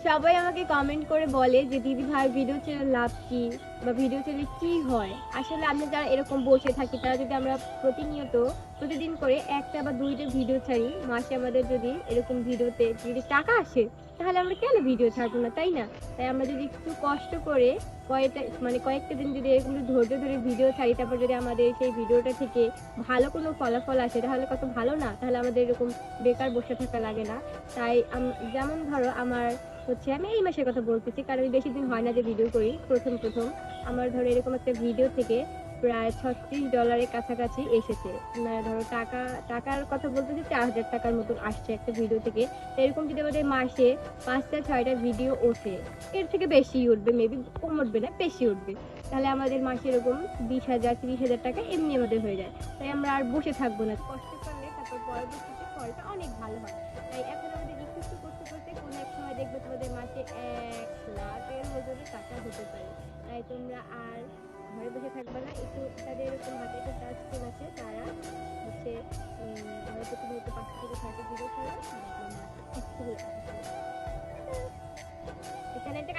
সবাই আমাকে কমেন্ট করে বলে যে দিদি ভাই ভিডিও চ্যানেল লাভ কি বা ভিডিও চ্যানেলে কি হয়। আসলে আমরা যারা এরকম বসে থাকি তারা যদি আমরা প্রতিনিয়ত প্রতিদিন করে একটা বা দুইটা ভিডিও ছাড়ি, মাসে আমাদের যদি এরকম ভিডিওতে যদি টাকা আসে তাহলে আমরা কেন ভিডিও ছাড়বো না, তাই না? তাই আমরা যদি একটু কষ্ট করে কয়েকটা দিন যদি এরকম ধৈর্য ধরে ভিডিও ছাড়ি, তারপর যদি আমাদের সেই ভিডিওটা থেকে ভালো কোনো ফলাফল আসে তাহলে কত ভালো না? তাহলে আমাদের এরকম বেকার বসে থাকা লাগে না। তাই যেমন ধরো আমি এই মাসের কথা বলতেছি, কারণ আমি বেশি দিন হয় না যে ভিডিও করি। প্রথম আমার ধরো এরকম একটা ভিডিও থেকে প্রায় $36 কাছাকাছি এসেছে। মানে ধরো টাকার কথা বলতেছি, ৳৪,০০০ মতন আসছে একটা ভিডিও থেকে। তো এরকম যদি আমাদের মাসে ৫টা ৬টা ভিডিও ওঠে, এর থেকে বেশি উঠবে, মেবি কম উঠবে না, বেশি উঠবে। তাহলে আমাদের মাসে এরকম ২০,০০০ ৳৩০,০০০ এমনি আমাদের হয়ে যায়। তাই আমরা আর বসে থাকবো না। কষ্ট করলে তারপর পরবর্তীতে ফলটা অনেক ভালো হয়। তাই এখন আমাদের একটু একটু করতে কোনো এক সময় দেখবে তোমাদের মাসে ১,০০,০০০ এর মতনই টাকা হতে পারে। তাই তোমরা আর ঘরে বসে থাকবা না। একটু যাদের এরকম হাতে একটা টাচ ফোন আছে তারা হচ্ছে ধরো প্রতিনিয়ত ৫টা থেকে ৬টা ভিডিও ছাড়বে, দেখবে মাসে অনেক টাকা চলে আসবে। এই চ্যানেলটা